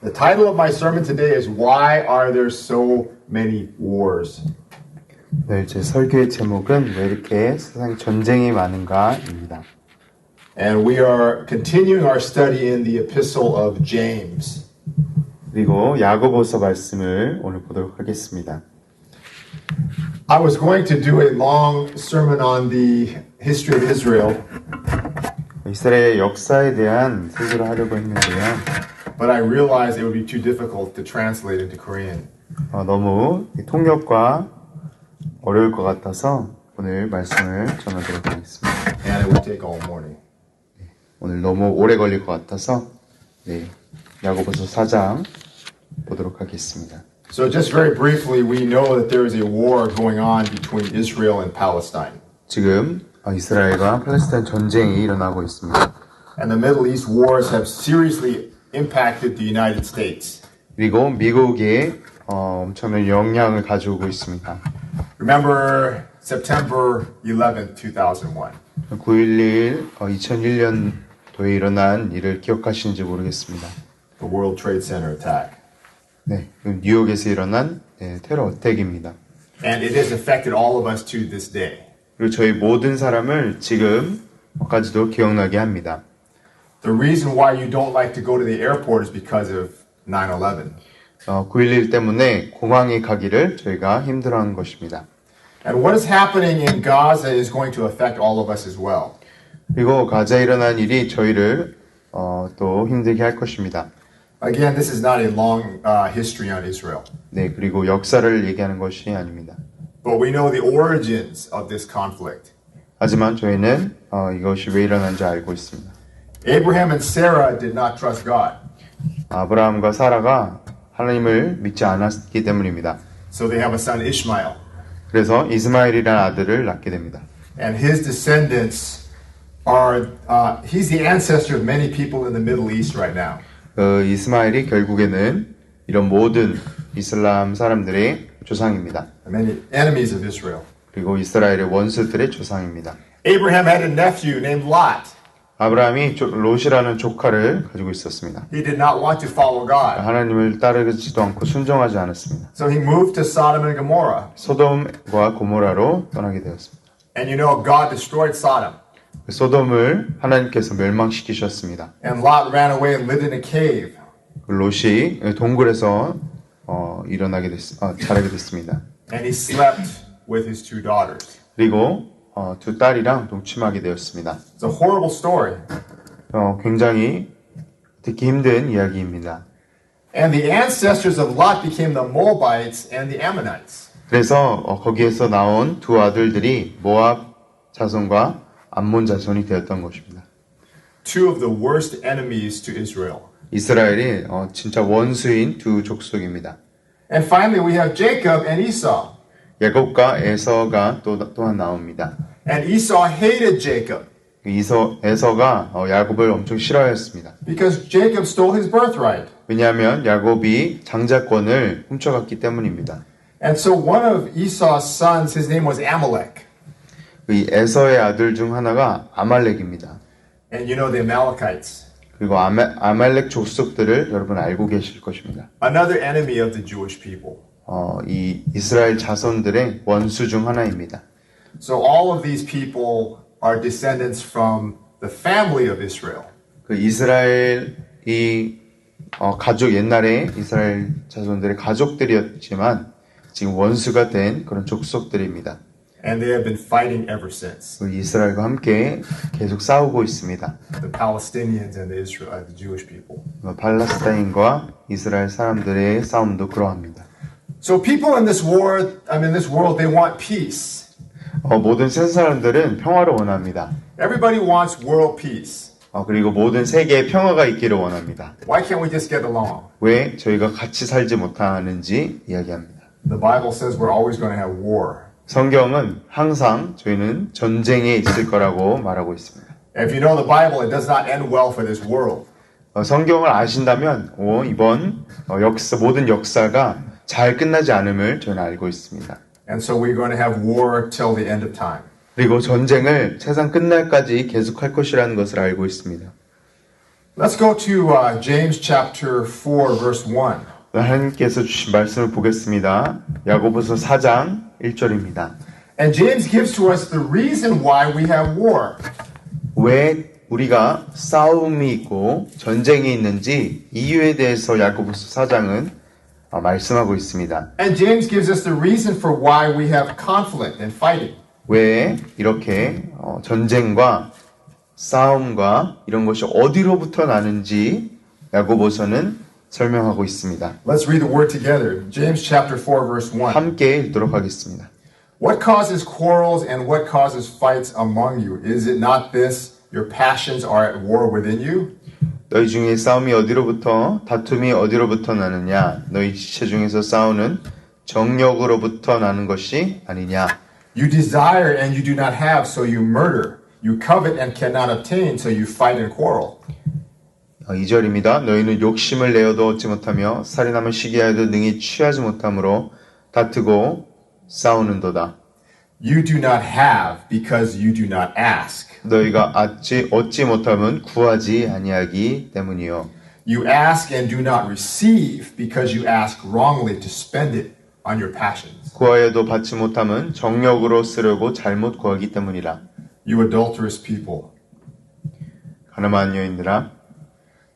The title of my sermon today is Why Are There So Many Wars? 네, 제 설교의 제목은 왜 이렇게 세상에 전쟁이 많은가입니다. And we are continuing our study in the epistle of James. 그리고 야고보서 말씀을 오늘 보도록 하겠습니다. I was going to do a long sermon on the history of Israel, 이스라엘의 역사에 대한 설교를 하려고 했는데요. but I realized it would be too difficult to translate into Korean. 너무 통역과 어려울 것 같아서 오늘 말씀을 전하도록 하겠습니다. And it would take all morning. 오늘 너무 오래 걸릴 것 같아서 야고보서 4장 보도록 하겠습니다. So just very briefly, we know that there is a war going on between Israel and Palestine. 지금 이스라엘과 팔레스타인 전쟁이 일어나고 있습니다. And the Middle East wars have seriously impacted the United States. 그리고 미국에 엄청난 영향을 가져오고 있습니다. Remember September 11th, 2001. 9.11 2001년도에 일어난 일을 기억하시는지 모르겠습니다. The World Trade Center attack. 네, 뉴욕에서 일어난 테러 어택입니다. And it has affected all of us to this day. 그리고 저희 모든 사람을 지금까지도 기억나게 합니다. The reason why you don't like to go to the airport is because of 9/11. 9.11 때문에 공항에 가기를 저희가 힘들어하는 것입니다. And what is happening in Gaza is going to affect all of us as well. 그리고 가자에 일어난 일이 저희를 또 힘들게 할 것입니다. Again, this is not a long history on Israel. 네, 그리고 역사를 얘기하는 것이 아닙니다. But we know the origins of this conflict. 하지만 저희는 이것이 왜 일어난지 알고 있습니다. Abraham and Sarah did not trust God. 아브라함과 사라가 하나님을 믿지 않았기 때문입니다. So they have a son Ishmael. 그래서 이스마엘이라는 아들을 낳게 됩니다. And his descendants are, he's the ancestor of many people in the Middle East right now. 이스마엘이 결국에는 이런 모든 이슬람 사람들의 조상입니다. Many enemies of Israel. 그리고 이스라엘의 원수들의 조상입니다. Abraham had a nephew named Lot. 아브라함이 롯이라는 조카를 가지고 있었습니다. He did not want to follow God. 하나님을 따르지도 않고 순종하지 않았습니다. So he moved to Sodom and Gomorrah. 소돔과 고모라로 떠나게 되었습니다. And you know, God destroyed Sodom. 소돔을 하나님께서 멸망시키셨습니다. And Lot ran away and lived in a cave. 롯이 동굴에서 자라게 됐습니다. And he slept with his two daughters. 그리고 두 딸이랑 동침하게 되었습니다. It's a horrible story. 굉장히 듣기 힘든 이야기입니다. And the ancestors of Lot became the Moabites and the Ammonites. 그래서 거기에서 나온 두 아들들이 모압 자손과 암몬 자손이 되었던 것입니다. Two of the worst enemies to Israel. 이스라엘이 진짜 원수인 두 족속입니다. And finally we have Jacob and Esau. 야곱과 에서가 또한 나옵니다. And Esau hated Jacob. 에서가 야곱을 엄청 싫어했습니다. Because Jacob stole his birthright. 왜냐하면 야곱이 장자권을 훔쳐갔기 때문입니다. And so one of Esau's sons, his name was Amalek. 이 에서의 아들 중 하나가 아말렉입니다. And you know the Amalekites. 그리고 아말렉 족속들을 여러분 알고 계실 것입니다. Another enemy of the Jewish people. 이 이스라엘 자손들의 원수 중 하나입니다. So all of these people are descendants from the family of Israel. 그 이스라엘이 가족 옛날에 이스라엘 자손들의 가족들이었지만 지금 원수가 된 그런 족속들입니다. And they have been fighting ever since. 그 이스라엘과 함께 계속 싸우고 있습니다. The Palestinians and the Jewish people. 팔레스타인과 이스라엘 사람들의 싸움도 그러합니다. So people in this world, they want peace. 모든 세상 사람들은 평화를 원합니다. Everybody wants world peace. 그리고 모든 세계에 평화가 있기를 원합니다. Why can't we just get along? 왜 저희가 같이 살지 못하는지 이야기합니다. The Bible says we're always going to have war. 성경은 항상 저희는 전쟁에 있을 거라고 말하고 있습니다. If you know the Bible, it does not end well for this world. 성경을 아신다면 이번 모든 역사가 잘 끝나지 않음을 저는 알고 있습니다. And so we're going to have war till the end of time. 그리고 전쟁을 세상 끝날까지 계속할 것이라는 것을 알고 있습니다. Let's go to James chapter 4, verse 1. 하나님께서 주신 말씀을 보겠습니다. 야고보서 4장 1절입니다. And James gives to us the reason why we have war. 왜 우리가 싸움이 있고 전쟁이 있는지 이유에 대해서 야고보서 4장은 말씀하고 있습니다. And James gives us the reason for why we have conflict and fighting. 왜 이렇게 전쟁과 싸움과 이런 것이 어디로부터 나는지 야고보서는 설명하고 있습니다. Let's read the word together. James chapter 4, verse 1. 함께 읽도록 하겠습니다. What causes quarrels and what causes fights among you? Is it not this? Your passions are at war within you? 너희 중에 싸움이 어디로부터 다툼이 어디로부터 나느냐? 너희 지체 중에서 싸우는 정욕으로부터 나는 것이 아니냐? You desire and you do not have, so you murder. You covet and cannot obtain, so you fight and quarrel. 2절입니다. 너희는 욕심을 내어도 얻지 못하며 살인하며 시기하여도 능히 취하지 못함으로 다투고 싸우는도다. You do not have because you do not ask. 너희가 얻지 못하면 구하지 아니하기 때문이요. You ask and do not receive because you ask wrongly to spend it on your passions. 구하여도 받지 못하면 정욕으로 쓰려고 잘못 구하기 때문이라. You adulterous people. 가늠한 여인들아,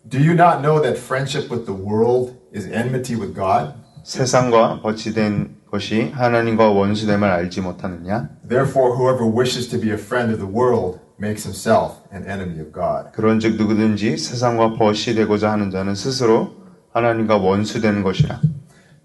Do you not know that friendship with the world is enmity with God? 세상과 거치된 것이 하나님과 원수됨을 알지 못하느냐? Therefore, whoever wishes to be a friend of the world makes himself an enemy of God. 그런즉 누구든지 세상과 벗이 되고자 하는 자는 스스로 하나님과 원수되는 것이라.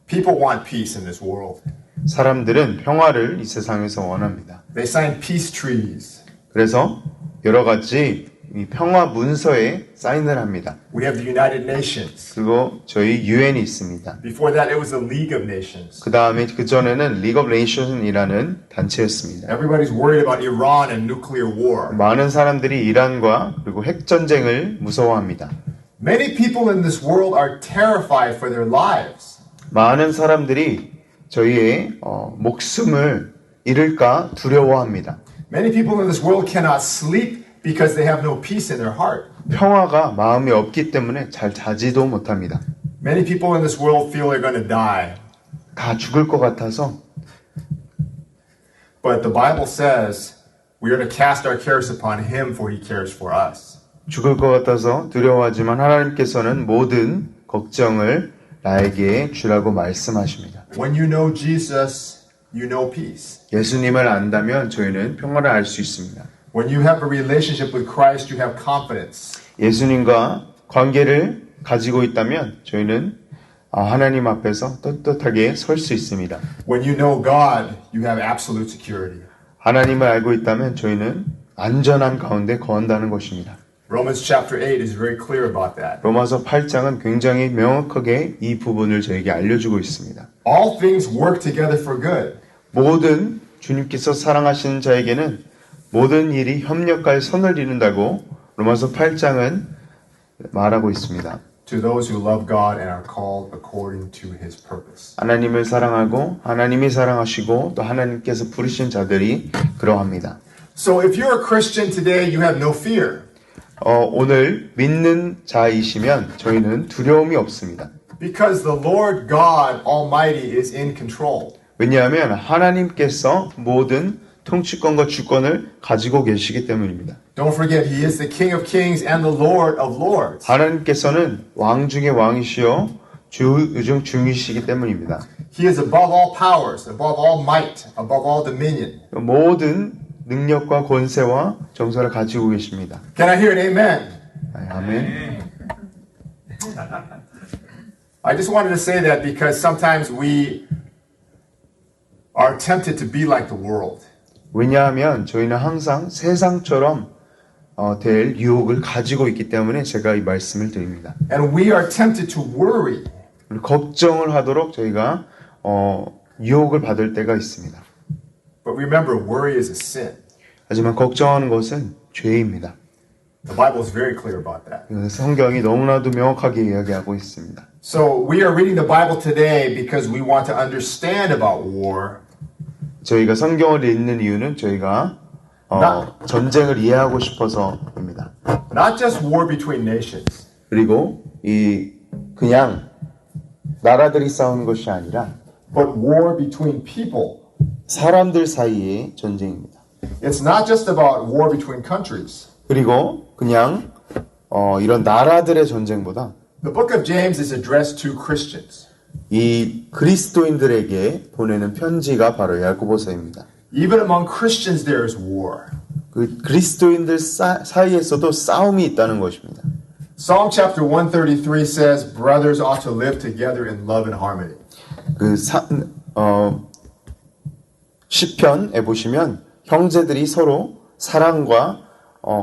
People want peace in this world. 사람들은 평화를 이 세상에서 원합니다. They sign peace treaties. 그래서 여러 가지 이 평화 문서에 사인을 합니다. We have the United Nations. 그리고 저희 유엔이 있습니다. Before that, it was the League of Nations. 그 다음에 그 전에는 League of Nations이라는 단체였습니다. Everybody's worried about Iran and nuclear war. 많은 사람들이 이란과 그리고 핵 전쟁을 무서워합니다. Many people in this world are terrified for their lives. 많은 사람들이 저희의 목숨을 잃을까 두려워합니다. Many people in this world cannot sleep because they have no peace in their heart. 평화가 마음에 없기 때문에 잘 자지도 못합니다. Many people in this world feel they're going to die. 다 죽을 것 같아서. But the Bible says we are to cast our cares upon Him for He cares for us. 죽을 것 같아서 두려워하지만 하나님께서는 모든 걱정을 나에게 주라고 말씀하십니다. When you know Jesus, you know peace. 예수님을 안다면 저희는 평화를 알 수 있습니다. When you have a relationship with Christ, you have confidence. 예수님과 관계를 가지고 있다면 저희는 하나님 앞에서 떳떳하게 설 수 있습니다. When you know God, you have absolute security. 하나님을 알고 있다면 저희는 안전한 가운데 거한다는 것입니다. Romans chapter 8 is very clear about that. 로마서 8장은 굉장히 명확하게 이 부분을 저에게 알려주고 있습니다. All things work together for good. 모든 주님께서 사랑하시는 자에게는 모든 일이 협력하여 선을 이룬다고 로마서 8장은 말하고 있습니다. To those who love God and are called according to His purpose. 하나님을 사랑하고 하나님이 사랑하시고 또 하나님께서 부르신 자들이 그러합니다. So if you're a Christian today, you have no fear. 오늘 믿는 자이시면 저희는 두려움이 없습니다. Because the Lord God Almighty is in control. 왜냐하면 하나님께서 모든 통치권과 주권을 가지고 계시기 때문입니다. Don't forget, He is the King of Kings and the Lord of Lords. 하나님께서는 왕 중의 왕이시요 주 중 주이시기 때문입니다. He is above all powers, above all might, above all dominion. 모든 능력과 권세와 정사를 가지고 계십니다. Can I hear an amen? 아멘. I just wanted to say that because sometimes we are tempted to be like the world. 왜냐하면 저희는 항상 세상처럼 될 유혹을 가지고 있기 때문에 제가 이 말씀을 드립니다. And we are tempted to worry. 걱정을 하도록 저희가 유혹을 받을 때가 있습니다. But remember, worry is a sin. 하지만 걱정하는 것은 죄입니다. The Bible is very clear about that. 성경이 너무나도 명확하게 이야기하고 있습니다. So we are reading the Bible today because we want to understand about war. 저희가 성경을 읽는 이유는 저희가 전쟁을 이해하고 싶어서입니다. Not just war between nations. 그리고 그냥 나라들이 싸우는 것이 아니라 but war between people. 사람들 사이의 전쟁입니다. It's not just about war between countries. 그리고 그냥 이런 나라들의 전쟁보다 The book of James is addressed to Christians. 이 그리스도인들에게 보내는 편지가 바로 야고보서입니다. Even among Christians there is war. 그 그리스도인들 사이에서도 싸움이 있다는 것입니다. Psalm chapter 133 says brothers ought to live together in love and harmony. 시편에 보시면 형제들이 서로 사랑과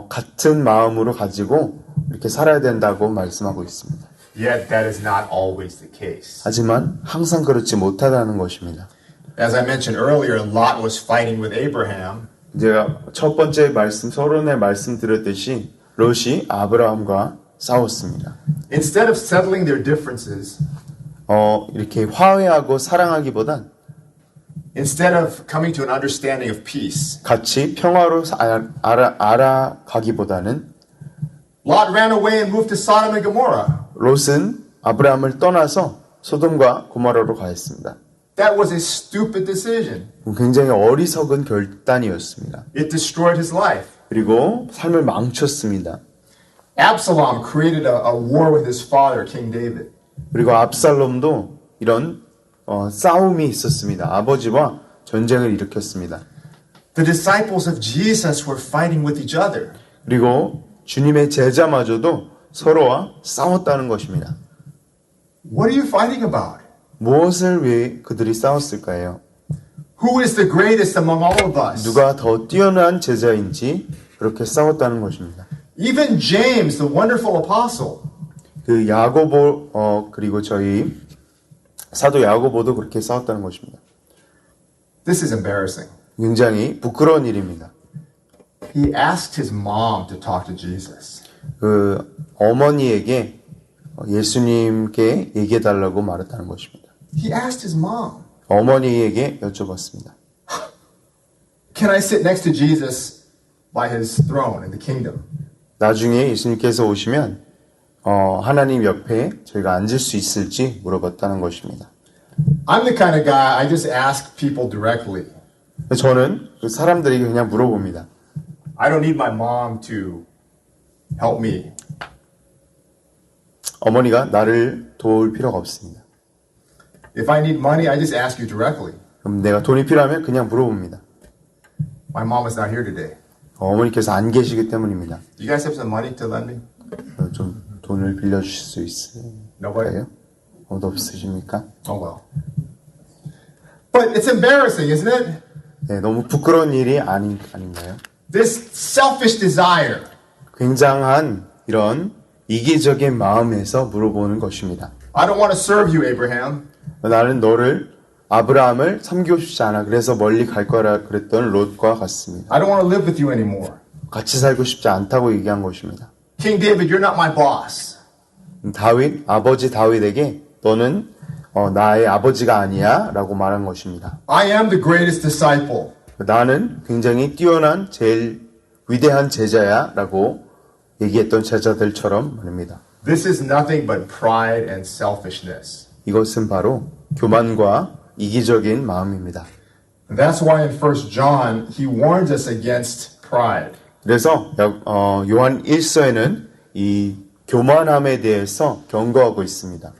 같은 마음으로 가지고 이렇게 살아야 된다고 말씀하고 있습니다. Yet that is not always the case. 하지만 항상 그렇지 못하다는 것입니다. As I mentioned earlier, Lot was fighting with Abraham. 제가 첫 번째 서론에 말씀드렸듯이 롯이 아브라함과 싸웠습니다. Instead of settling their differences, 이렇게 화해하고 사랑하기보단 instead of coming to an understanding of peace, 같이 평화로 알아가기보다는 Lot ran away and moved to Sodom and Gomorrah. 롯은 아브라함을 떠나서 소돔과 고모라로 가했습니다. That was a stupid decision. 굉장히 어리석은 결단이었습니다. It destroyed his life. 그리고 삶을 망쳤습니다. Absalom created a war with his father, King David. 그리고 압살롬도 이런 싸움이 있었습니다. 아버지와 전쟁을 일으켰습니다. The disciples of Jesus were fighting with each other. 그리고 주님의 제자마저도 서로와 싸웠다는 것입니다. What are you fighting about? 무엇을 위해 그들이 싸웠을까요? Who is the greatest among all of us? 누가 더 뛰어난 제자인지 그렇게 싸웠다는 것입니다. Even James, the wonderful apostle, 그 야고보 그리고 저희 사도 야고보도 그렇게 싸웠다는 것입니다. this is embarrassing. 굉장히 부끄러운 일입니다. He asked his mom to talk to Jesus. 그 어머니에게 예수님께 얘기해달라고 말했다는 것입니다. He asked his mom, 어머니에게 여쭤봤습니다. can I sit next to Jesus by his throne in the kingdom? 나중에 예수님께서 오시면 하나님 옆에 저희가 앉을 수 있을지 물어봤다는 것입니다. I'm the kind of guy, I just ask people directly. 저는 그 사람들에게 그냥 물어봅니다. I don't need my mom to help me. 어머니가 나를 도울 필요가 없습니다. If I need money, I just ask you directly. 그럼 내가 돈이 필요하면 그냥 물어봅니다. My mom is not here today. 어머니께서 안 계시기 때문입니다. Do you guys have some money to lend me? 좀 돈을 빌려주실 수 있을까요? Nobody? 아무도 없으십니까? Oh well. But it's embarrassing, isn't it? 네, 너무 부끄러운 일이 아닌가요? This selfish desire. 굉장한 이런 이기적인 마음에서 물어보는 것입니다. I don't want to serve you, Abraham. 나는 아브라함을 섬기고 싶지 않아. 그래서 멀리 갈 거라 그랬던 롯과 같습니다. I don't want to live with you anymore. 같이 살고 싶지 않다고 얘기한 것입니다. King David, you're not my boss. 아버지 다윗에게 너는 나의 아버지가 아니야 라고 말한 것입니다. I am the greatest disciple. 나는 굉장히 뛰어난 제일 위대한 제자야 라고 얘기했던 제자들처럼 말입니다. This is nothing but pride and selfishness. 이것은 바로 교만과 이기적인 마음입니다. That's why in 1 John he warns us against pride. 그래서 요한 1서에는 이 교만함에 대해서 경고하고 있습니다.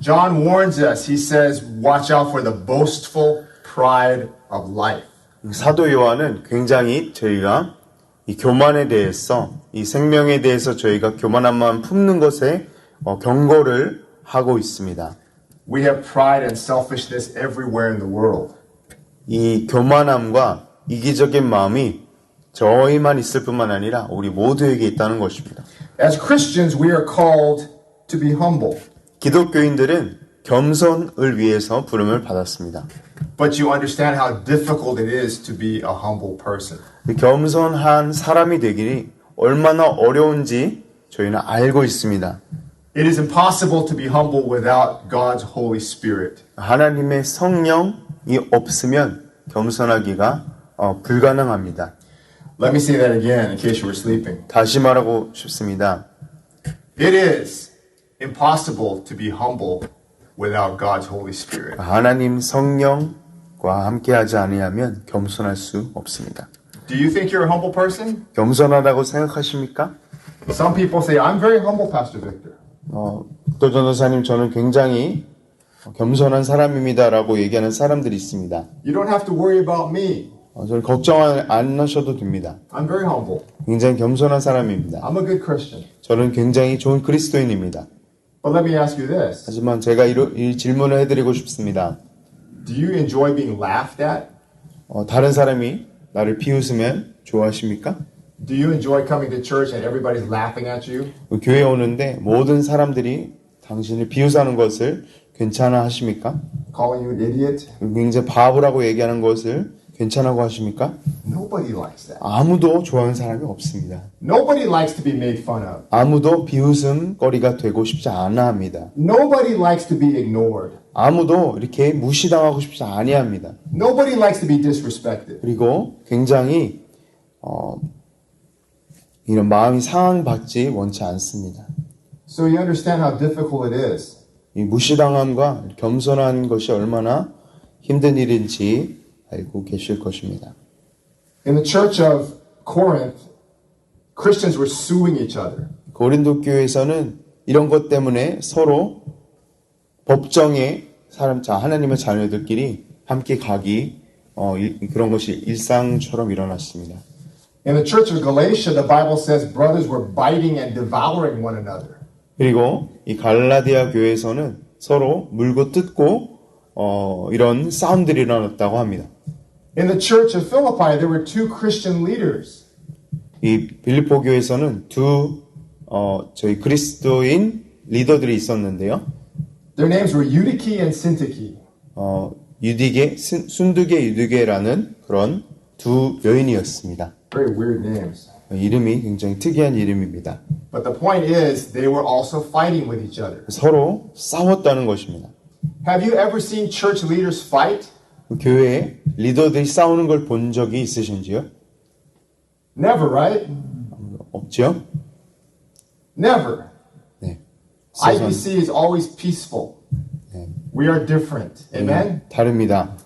John warns us. He says, watch out for the boastful pride of life. 사도 요한은 굉장히 저희가 이 교만에 대해서 이 생명에 대해서 저희가 교만한 마음 품는 것에 경고를 하고 있습니다. We have pride and selfishness everywhere in the world. 이 교만함과 이기적인 마음이 저희만 있을 뿐만 아니라 우리 모두에게 있다는 것입니다. As Christians, we are called to be humble. 기독교인들은 겸손을 위해서 부름을 받았습니다. But you understand how difficult it is to be a humble person. 겸손한 사람이 되기 얼마나 어려운지 저희는 알고 있습니다. It is impossible to be humble without God's Holy Spirit. 하나님의 성령이 없으면 겸손하기가 불가능합니다. Let me say that again in case you were sleeping. 다시 말하고 싶습니다. It is impossible to be humble without God's Holy Spirit. 하나님 성령과 함께하지 아니하면 겸손할 수 없습니다. Do you think you're a humble person? 겸손하다고 생각하십니까? Some people say, I'm very humble, Pastor Victor. 또 전도사님, 저는 굉장히 겸손한 사람입니다라고 얘기하는 사람들이 있습니다. You don't have to worry about me. 저는 걱정 안 하셔도 됩니다. I'm very humble. 굉장히 겸손한 사람입니다. I'm a good Christian. 저는 굉장히 좋은 그리스도인입니다. But let me ask you this. 하지만 제가 이 질문을 해드리고 싶습니다. Do you enjoy being laughed at? 다른 사람이 나를 비웃으면 좋아하십니까? Do you enjoy coming to church and everybody's laughing at you? 교회에 오는데 모든 사람들이 당신을 비웃하는 것을 괜찮아 하십니까? Calling you an idiot? 굉장히 바보라고 얘기하는 것을 괜찮다고 하십니까? Nobody likes that. 아무도 좋아하는 사람이 없습니다. Nobody likes to be made fun of. 아무도 비웃음거리가 되고 싶지 않아 합니다. Nobody likes to be ignored. 아무도 이렇게 무시당하고 싶지 아니합니다. Nobody likes to be disrespected. 그리고 굉장히 이런 마음이 상황받지 원치 않습니다. So you understand how difficult it is. 이 무시당함과 겸손한 것이 얼마나 힘든 일인지 알고 계실 것입니다. In the church of Corinth, Christians were suing each other. 고린도 교회에서는 이런 것 때문에 서로 법정에 하나님의 자녀들끼리 함께 가기 그런 것이 일상처럼 일어났습니다. In the church of Galatia, the Bible says brothers were biting and devouring one another. 그리고 이 갈라디아 교회에서는 서로 물고 뜯고 이런 싸움들이 일어났다고 합니다. In the church of Philippi, there were two Christian leaders. 이 빌립보 교회에서는 저희 그리스도인 리더들이 있었는데요. Their names were Eutyche and Syntyche. 순두계 유두계라는 그런 두 여인이었습니다. Very weird names. 이름이 굉장히 특이한 이름입니다. But the point is, they were also fighting with each other. 서로 싸웠다는 것입니다. Have you ever seen church leaders fight? 교회에 리더들이 싸우는 걸 본 적이 있으신지요? Never, right? 없죠? Never. 네. IBC is always peaceful. We are different. Amen? 다릅니다.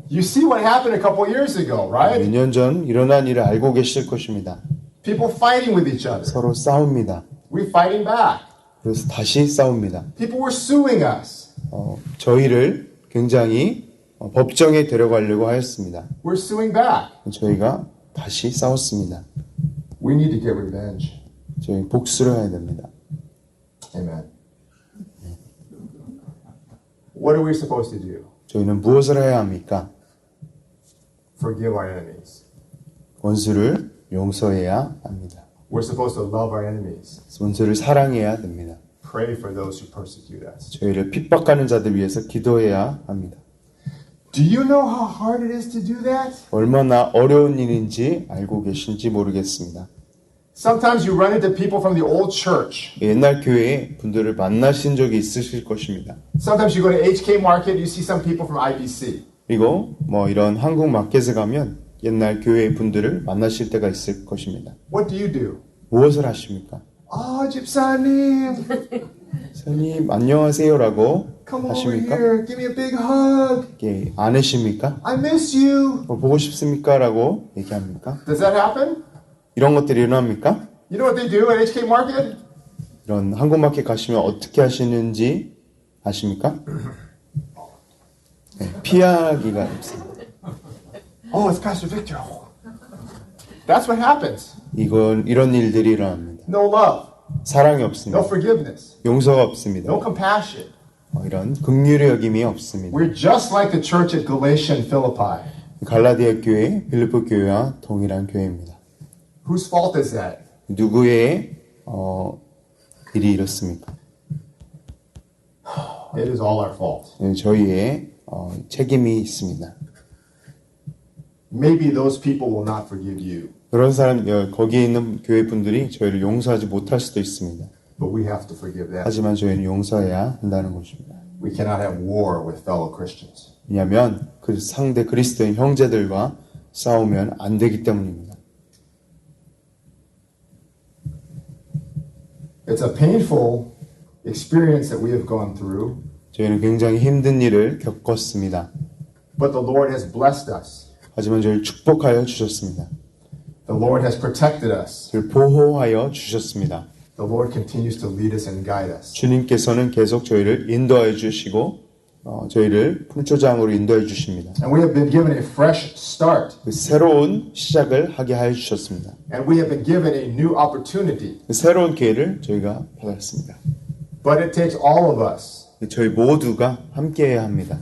You see what happened a couple years ago, right? 몇 년 전 일어난 일을 알고 계실 것입니다. People fighting with each other. 서로 싸웁니다. We fighting back. 그래서 다시 싸웁니다. People were suing us. 저희를 굉장히 법정에 데려가려고 하였습니다. We're suing back. 저희가 다시 싸웠습니다. We need to get revenge. 저희 복수를 해야 됩니다. Amen. What are we supposed to do? 저희는 무엇을 해야 합니까? Forgive our enemies. 원수를 용서해야 합니다. We're supposed to love our enemies. 원수를 사랑해야 됩니다. Pray for those who persecute us. 저희를 핍박하는 자들 위해서 기도해야 합니다. Do you know how hard it is to do that? 얼마나 어려운 일인지 알고 계신지 모르겠습니다. Sometimes you run into people from the old church. 옛날 교회에 분들을 만나신 적이 있으실 것입니다. Sometimes you go to HK Market, you see some people from IBC. 그리고 이런 한국 마켓에 가면 옛날 교회 분들을 만나실 때가 있을 것입니다. What do you do? 무엇을 하십니까? 집사님, 선생님 안녕하세요라고 come over 하십니까? here, give me a big hug. 이렇게 안으십니까? I miss you. 보고 싶습니까? 라고 얘기합니까? Does that happen? 이런 것들이 일어납니까? You know what they do at HK Market? 이런 한국 마켓 가시면 어떻게 하시는지 아십니까? 네, 피하기가 없습니다. Oh, it's Pastor Victor. That's what happens. 이런 일들이 일어납니다. No love, 사랑이 no 없습니다. forgiveness, 용서가 없습니다. no compassion. 이런 긍휼의 여김이 없습니다. We're just like the church at Galatia and Philippi. 갈라디아 교회, 빌립보 교회와 동일한 교회입니다. Whose fault is that? 누구의 일이 이렇습니까? It is all our fault. 저희의 책임이 있습니다. Maybe those people will not forgive you, 그런 사람 거기에 있는 교회 분들이 저희를 용서하지 못할 수도 있습니다. but we have to forgive them. 하지만 저희는 용서해야 한다는 것입니다. We cannot have war with fellow Christians. 왜냐하면 그 상대 그리스도인 형제들과 싸우면 안 되기 때문입니다. It's a painful experience that we have gone through, 저희는 굉장히 힘든 일을 겪었습니다. but the Lord has blessed us. 하지만 저희를 축복하여 주셨습니다. The Lord has protected us. 저희를 보호하여 주셨습니다. The Lord continues to lead us and guide us. 주님께서는 계속 저희를 인도하여 주시고 저희를 풍초장으로 인도해 주십니다. And we have been given a fresh start. 그 새로운 시작을 하게 하여 주셨습니다. And we have been given a new opportunity. 그 새로운 기회를 저희가 받았습니다. But it takes all of us 저희 모두가 함께해야 합니다.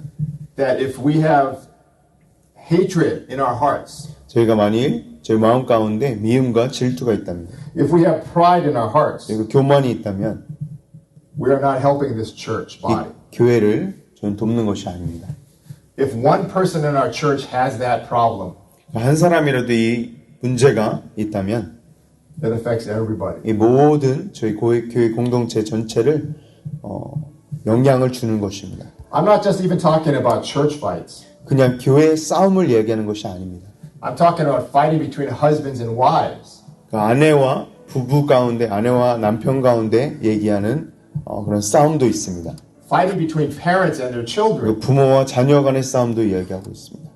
that if we have hatred in our hearts, 저희가 만일 저희 마음 가운데 미움과 질투가 있다면, if we have pride in our hearts, 그리고 교만이 있다면 we are not helping this church 이 body. 교회를 저는 돕는 것이 아닙니다. If one person in our church has that problem, 한 사람이라도 이 문제가 있다면 it affects everybody. 이 모든 저희 교회 공동체 전체를 영향을 주는 것입니다. I'm not just even talking about church fights. 그냥 교회의 싸움을 얘기하는 것이 아닙니다. I'm talking about fighting between husbands and wives. 그 아내와 부부 가운데, 아내와 남편 가운데 얘기하는 그런 싸움도 있습니다. Fighting between parents and their children. 그리고 부모와 자녀 간의 싸움도 이야기하고 있습니다.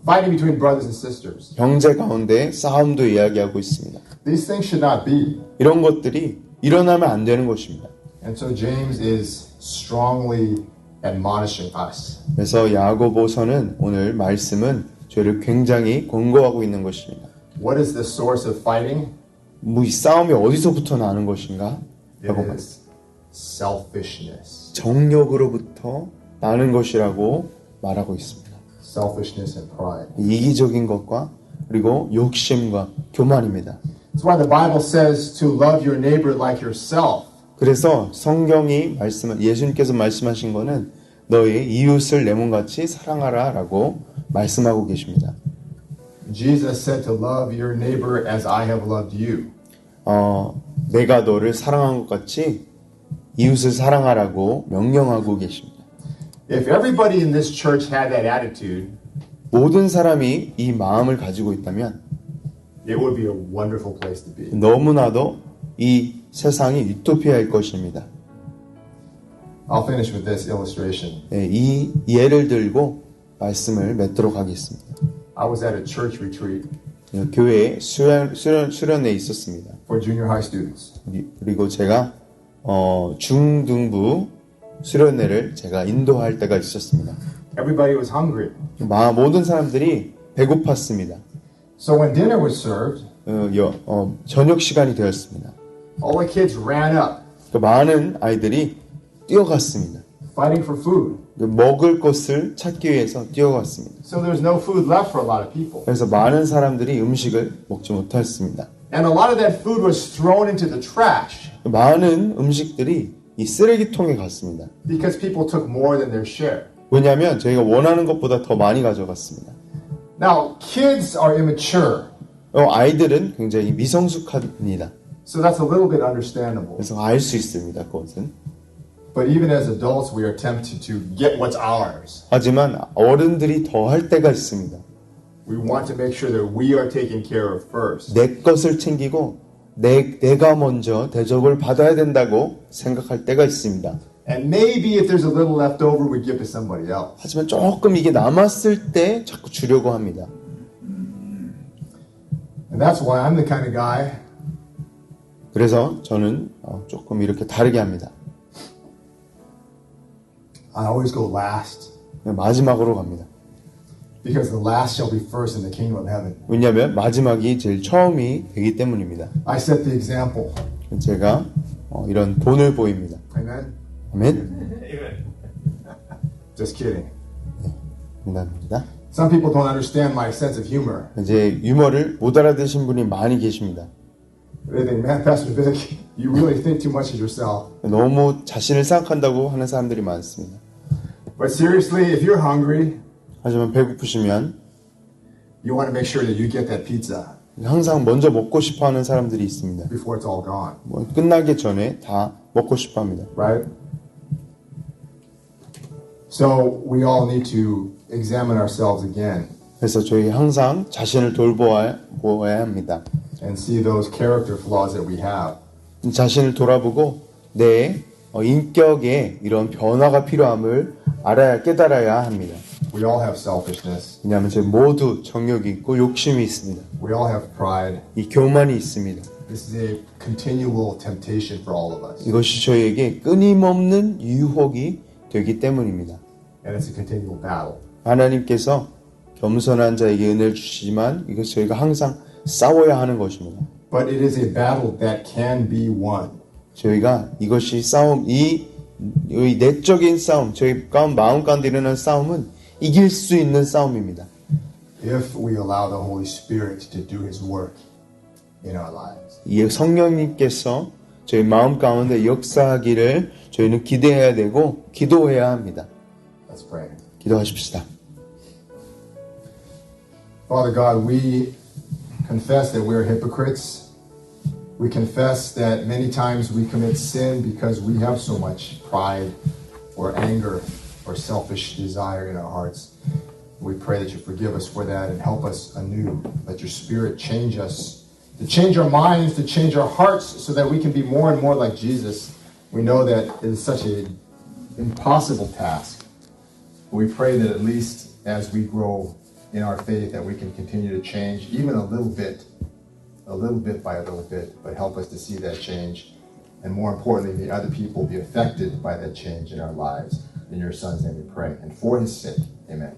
Fighting between brothers and sisters. 형제 가운데 싸움도 이야기하고 있습니다. These things should not be. 이런 것들이 일어나면 안 되는 것입니다. And so James is strongly admonishing us. 그래서 야고보서는 오늘 말씀은 저희를 굉장히 권고하고 있는 것입니다. What is the source of fighting? 이 싸움이 어디서부터 나는 것인가? It is selfishness. 정욕으로부터 나는 것이라고 말하고 있습니다. Selfishness and pride. 이기적인 것과 그리고 욕심과 교만입니다. That's why the Bible says to love your neighbor like yourself. 그래서 성경이 예수님께서 말씀하신 거는 너의 이웃을 내 몸같이 사랑하라라고 말씀하고 계십니다. Jesus said to love your neighbor as I have loved you. 내가 너를 사랑한 것 같이 이웃을 사랑하라고 명령하고 계십니다. If everybody in this church had that attitude, 모든 사람이 이 마음을 가지고 있다면 it would be a wonderful place to be. 너무나도 이 세상이 유토피아일 것입니다. I'll finish with this illustration. 이 예를 들고 말씀을 맺도록 하겠습니다. I was at a church retreat 교회 수련회에 있었습니다. for junior high students. 그리고 제가 중등부 수련회를 제가 인도할 때가 있었습니다. Everybody was hungry. 모든 사람들이 배고팠습니다. So when dinner was served, 저녁 시간이 되었습니다. all the kids ran up, 많은 아이들이 뛰어갔습니다. fighting for food. 먹을 것을 찾기 위해서 뛰어갔습니다. So there's no food left for a lot of people. 그래서 많은 사람들이 음식을 먹지 못했습니다. And a lot of that food was thrown into the trash 많은 음식들이 이 쓰레기통에 갔습니다. because people took more than their share. 왜냐하면 저희가 원하는 것보다 더 많이 가져갔습니다. Now, kids are immature, 아이들은 굉장히 미성숙합니다. so that's a little bit understandable. 그래서 알 수 있습니다. 그것은. But even as adults, we are tempted to get what's ours. 하지만 어른들이 더 할 때가 있습니다. We want to make sure that we are taken care of first. 내 것을 챙기고 내가 먼저 대접을 받아야 된다고 생각할 때가 있습니다. And maybe if there's a little left over, we give to somebody else. 하지만 조금 이게 남았을 때 자꾸 주려고 합니다. And that's why I'm the kind of guy 그래서 저는 조금 이렇게 다르게 합니다. I always go last 마지막으로 갑니다. because the last shall be first in the kingdom of heaven. 왜냐하면 마지막이 제일 처음이 되기 때문입니다. I set the example. 제가 이런 본을 보입니다. Amen? 아멘. Just kidding. 농담입니다. Some people don't understand my sense of humor. 이제 유머를 못 알아듣으신 분이 많이 계십니다. They think, man, Pastor Vic, you really think too much of yourself. 너무 자신을 생각한다고 하는 사람들이 많습니다. But seriously, if you're hungry, 하지만 배고프시면 you want to make sure that you get that pizza 항상 먼저 먹고 싶어하는 사람들이 있습니다. before it's all gone. 끝나기 전에 다 먹고 싶어합니다. Right? So we all need to examine ourselves again 그래서 저희 항상 자신을 돌보아야 합니다. and see those character flaws that we have. 자신을 돌아보고 내 인격에 이런 변화가 필요함을 깨달아야 합니다. We all have selfishness. 왜냐하면 저희 모두 정욕이 있고 욕심이 있습니다. We all have pride. 이 교만이 있습니다. This is a continual temptation for all of us. 이것이 저희에게 끊임없는 유혹이 되기 때문입니다. And it's a continual battle. 하나님께서 겸손한 자에게 은혜를 주시지만 이것이 저희가 항상 싸워야 하는 것입니다. But it is a battle that can be won. 저희가 이것이 싸움, 이 내적인 싸움, 저희 마음 가운데 일어나는 싸움은 이길 수 있는 싸움입니다. If we allow the Holy Spirit to do His work in our lives. 이 성령님께서 저희 마음 가운데 역사하기를 저희는 기대해야 되고 기도해야 합니다. Let's pray. 기도하십시다. Father God, we confess that we're hypocrites. We confess that many times we commit sin because we have so much pride or anger or selfish desire in our hearts. We pray that you forgive us for that and help us anew. Let your Spirit change us, to change our minds, to change our hearts so that we can be more and more like Jesus. We know that it is such an impossible task. We pray that at least as we grow in our faith that we can continue to change even a little bit by a little bit, but help us to see that change. And more importantly, may other people be affected by that change in our lives. In your Son's name we pray. And for his sake, amen.